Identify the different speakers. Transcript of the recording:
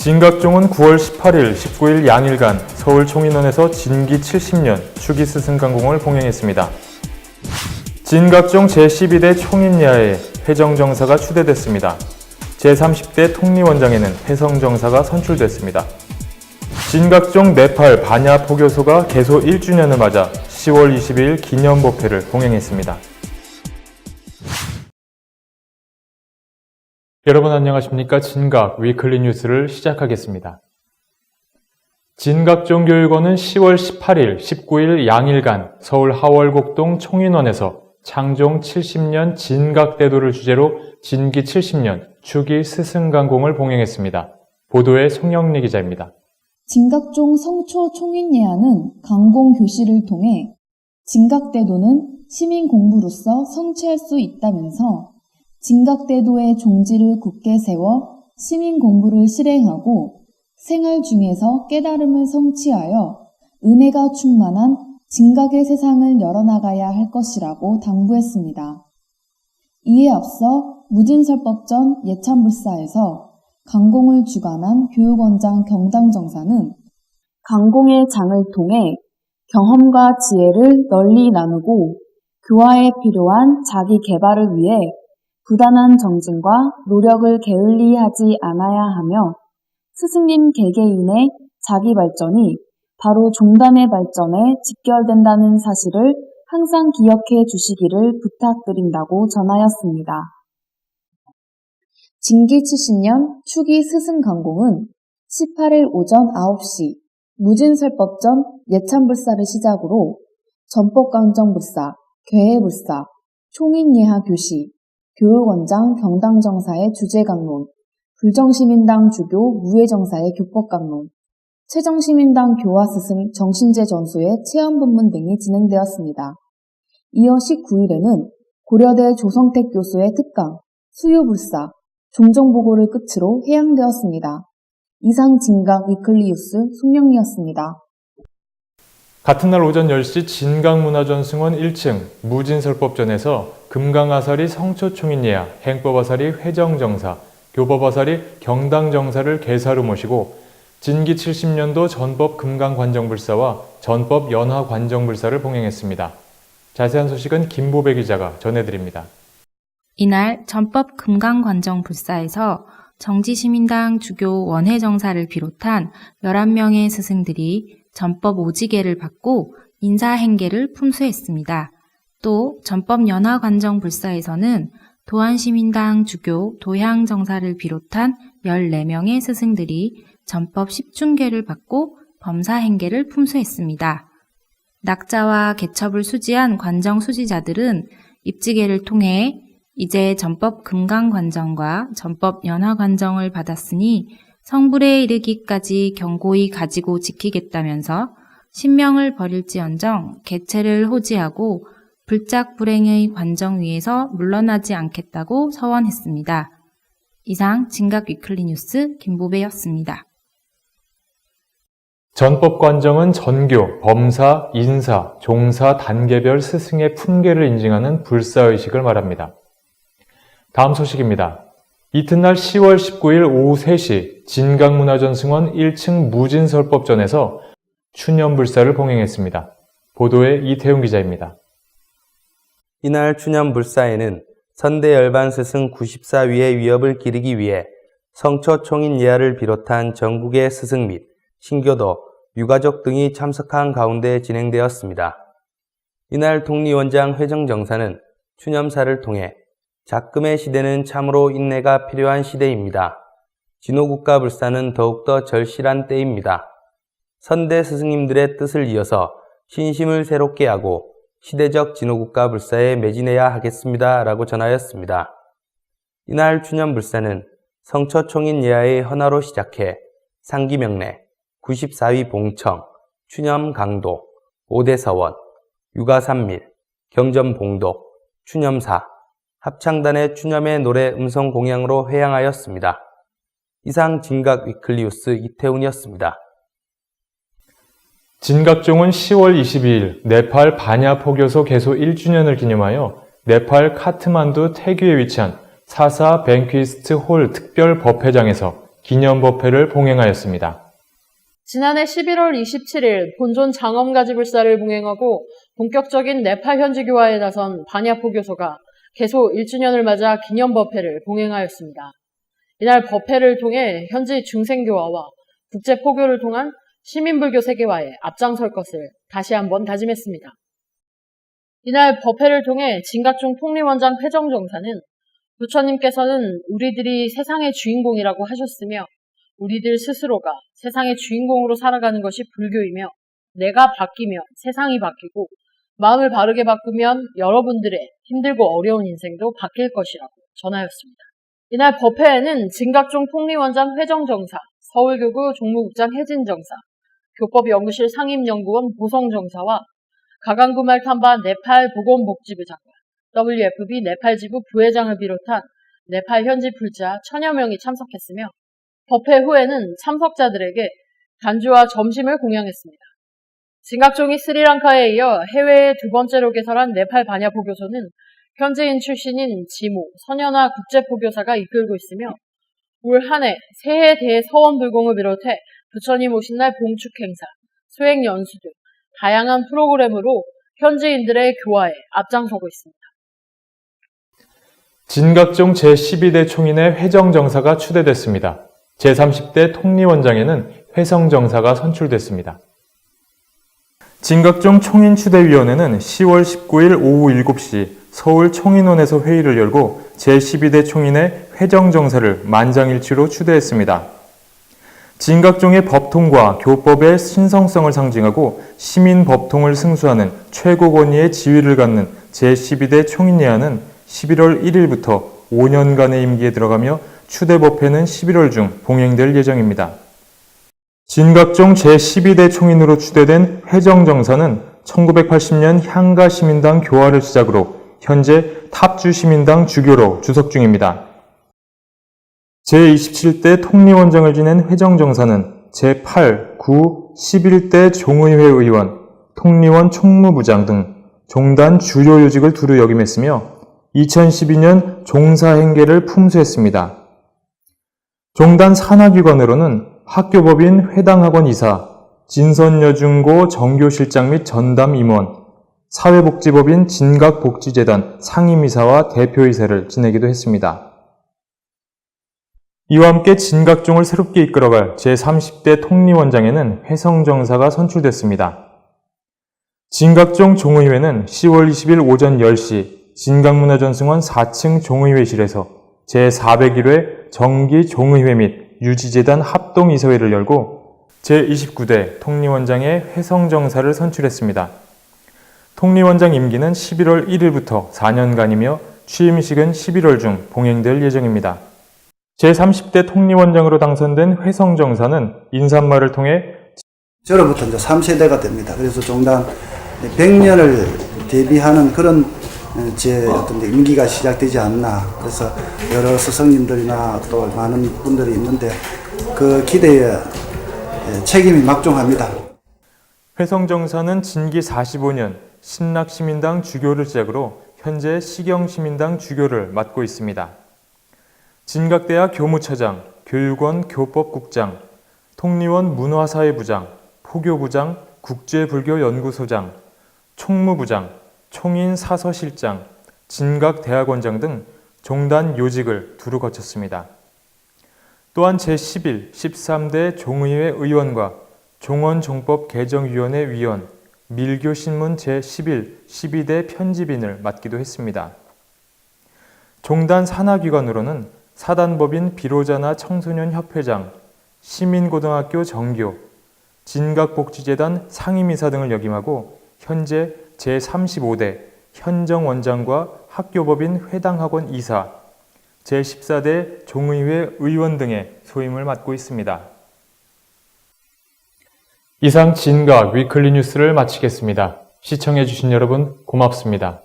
Speaker 1: 진각종은 9월 18일, 19일 양일간 서울 총인원에서 진기 70년 추기 스승강공을 봉행했습니다. 진각종 제12대 총인예하에 회정정사가 추대됐습니다. 제30대 통리원장에는 회성정사가 선출됐습니다. 진각종 네팔 반야 포교소가 개소 1주년을 맞아 10월 22일 기념법회를 봉행했습니다. 여러분 안녕하십니까? 진각 위클리 뉴스를 시작하겠습니다. 진각종교육원은 10월 18일, 19일 양일간 서울 하월곡동 총인원에서 창종 70년 진각대도를 주제로 진기 70년 추기 스승강공을 봉행했습니다. 보도에 송영리 기자입니다.
Speaker 2: 진각종 성초 총인예하는 강공 교시를 통해 진각대도는 시민 공부로서 성취할 수 있다면서 진각대도의 종지를 굳게 세워 시민 공부를 실행하고 생활 중에서 깨달음을 성취하여 은혜가 충만한 진각의 세상을 열어나가야 할 것이라고 당부했습니다. 이에 앞서 무진설법전 예찬불사에서 강공을 주관한 교육원장 경당정사는 강공의 장을 통해 경험과 지혜를 널리 나누고 교화에 필요한 자기 개발을 위해 부단한 정진과 노력을 게을리 하지 않아야 하며 스승님 개개인의 자기 발전이 바로 종단의 발전에 직결된다는 사실을 항상 기억해 주시기를 부탁드린다고 전하였습니다. 진기 70년 추기 스승강공은 18일 오전 9시 무진설법전 예찬불사를 시작으로 전법강정불사, 괴해불사, 총인예하 교시, 교육원장 경당정사의 주제강론, 불정시민당 주교 무예정사의 교법강론, 최정시민당 교화스승 정신제 전소의 체험본문 등이 진행되었습니다. 이어 19일에는 고려대 조성택 교수의 특강, 수유불사, 종정보고를 끝으로 해양되었습니다. 이상 진각 위클리 뉴스 송영리였습니다.
Speaker 1: 같은 날 오전 10시 진각문화전승원 1층 무진설법전에서 금강아사리 성초총인예하, 행법아사리 회정정사, 교법아사리 경당정사를 계사로 모시고 진기 70년도 전법 금강관정불사와 전법 연화관정불사를 봉행했습니다. 자세한 소식은 김보배 기자가 전해드립니다.
Speaker 3: 이날 전법 금강관정불사에서 정지시민당 주교 원해정사를 비롯한 11명의 스승들이 전법 오지계를 받고 인사행계를 품수했습니다. 또 전법 연화관정불사에서는 도안시민당 주교 도향정사를 비롯한 14명의 스승들이 전법 10중계를 받고 범사행계를 품수했습니다. 낙자와 개첩을 수지한 관정 수지자들은 입지계를 통해 이제 전법 금강관정과 전법 연화관정을 받았으니 성불에 이르기까지 견고히 가지고 지키겠다면서 신명을 버릴지언정 개체를 호지하고 불작 불행의 관정 위에서 물러나지 않겠다고 서원했습니다. 이상 진각 위클리 뉴스 김보배였습니다.
Speaker 1: 전법관정은 전교, 범사, 인사, 종사 단계별 스승의 품계를 인증하는 불사의식을 말합니다. 다음 소식입니다. 이튿날 10월 19일 오후 3시 진각문화전승원 1층 무진설법전에서 추념불사를 봉행했습니다. 보도에 이태훈 기자입니다.
Speaker 4: 이날 추념불사에는 선대열반 스승 94위의 위협을 기리기 위해 성처 총인예하를 비롯한 전국의 스승 및 신교도, 유가족 등이 참석한 가운데 진행되었습니다. 이날 통리원장 회정정사는 추념사를 통해 작금의 시대는 참으로 인내가 필요한 시대입니다. 진호국가 불사는 더욱더 절실한 때입니다. 선대 스승님들의 뜻을 이어서 신심을 새롭게 하고 시대적 진호국가 불사에 매진해야 하겠습니다. 라고 전하였습니다. 이날 추념불사는 성처 총인예하의 헌화로 시작해 상기명례, 94위 봉청, 추념 강도, 5대 서원, 유가삼밀, 경전 봉독, 추념사, 합창단의 추념의 노래 음성 공양으로 회양하였습니다. 이상 진각 위클리 뉴스 이태훈이었습니다.
Speaker 1: 진각종은 10월 22일 네팔 반야 포교소 개소 1주년을 기념하여 네팔 카트만두 태규에 위치한 사사 뱅퀴스트 홀 특별 법회장에서 기념법회를 봉행하였습니다.
Speaker 5: 지난해 11월 27일 본존 장엄가지불사를 봉행하고 본격적인 네팔 현지 교화에 나선 반야포교소가 개소 1주년을 맞아 기념법회를 봉행하였습니다. 이날 법회를 통해 현지 중생교화와 국제포교를 통한 시민불교 세계화에 앞장설 것을 다시 한번 다짐했습니다. 이날 법회를 통해 진각종 통리원장 회정정사는 부처님께서는 우리들이 세상의 주인공이라고 하셨으며 우리들 스스로가 세상의 주인공으로 살아가는 것이 불교이며 내가 바뀌면 세상이 바뀌고 마음을 바르게 바꾸면 여러분들의 힘들고 어려운 인생도 바뀔 것이라고 전하였습니다. 이날 법회에는 진각종 통리원장 회정정사, 서울교구 종무국장 혜진정사, 교법연구실 상임연구원 보성정사와 가강구말 탐바 네팔 보건복지부 장관, WFB 네팔지부 부회장을 비롯한 네팔 현지 불자 1000여 명이 참석했으며 법회 후에는 참석자들에게 간주와 점심을 공양했습니다. 진각종이 스리랑카에 이어 해외에 두 번째로 개설한 네팔 반야포교소는 현지인 출신인 지모, 선연화 국제포교사가 이끌고 있으며 올 한 해 새해 대서원불공을 비롯해 부처님 오신 날 봉축 행사, 수행 연수 등 다양한 프로그램으로 현지인들의 교화에 앞장서고 있습니다.
Speaker 1: 진각종 제12대 총인의 회정정사가 추대됐습니다. 제30대 통리원장에는 회성정사가 선출됐습니다. 진각종 총인추대위원회는 10월 19일 오후 7시 서울 총인원에서 회의를 열고 제12대 총인의 회정정사를 만장일치로 추대했습니다. 진각종의 법통과 교법의 신성성을 상징하고 시민법통을 승수하는 최고 권위의 지위를 갖는 제12대 총인예하는 11월 1일부터 5년간의 임기에 들어가며 추대법회는 11월 중 봉행될 예정입니다. 진각종 제12대 총인으로 추대된 회정정사는 1980년 향가시민당 교화를 시작으로 현재 탑주시민당 주교로 주석 중입니다. 제27대 통리원장을 지낸 회정정사는 제8, 9, 11대 종의회 의원, 통리원 총무부장 등 종단 주요 요직을 두루 역임했으며 2012년 종사행계를 품수했습니다. 종단 산하기관으로는 학교법인 회당학원 이사, 진선여중고 정교실장 및 전담 임원, 사회복지법인 진각복지재단 상임이사와 대표이사를 지내기도 했습니다. 이와 함께 진각종을 새롭게 이끌어갈 제30대 통리원장에는 회성정사가 선출됐습니다. 진각종 종의회는 10월 20일 오전 10시 진각문화전승원 4층 종의회실에서 제401회 정기 종의회 및 유지재단 합동이사회를 열고 제29대 통리원장의 회성정사를 선출했습니다. 통리원장 임기는 11월 1일부터 4년간이며 취임식은 11월 중 봉행될 예정입니다. 제30대 통리원장으로 당선된 회성정사는 인사말을 통해
Speaker 6: 저로부터 이제 3세대가 됩니다. 그래서 종단 100년을 대비하는 그런 제 어떤 임기가 시작되지 않나. 그래서 여러 스승님들이나 또 많은 분들이 있는데 그 기대에 책임이 막중합니다.
Speaker 1: 회성정사는 진기 45년 신락시민당 주교를 시작으로 현재 시경시민당 주교를 맡고 있습니다. 진각대학 교무처장, 교육원 교법국장, 통리원 문화사회부장, 포교부장, 국제불교연구소장, 총무부장, 총인사서실장, 진각대학원장 등 종단 요직을 두루 거쳤습니다. 또한 제11, 13대 종의회 의원과 종원종법 개정위원회 위원, 밀교신문 제11, 12대 편집인을 맡기도 했습니다. 종단 산하기관으로는 사단법인 비로자나 청소년 협회장, 시민고등학교 정교, 진각복지재단 상임이사 등을 역임하고 현재 제35대 현정원장과 학교법인 회당학원 이사, 제14대 종의회 의원 등의 소임을 맡고 있습니다. 이상 진각 위클리 뉴스를 마치겠습니다. 시청해주신 여러분 고맙습니다.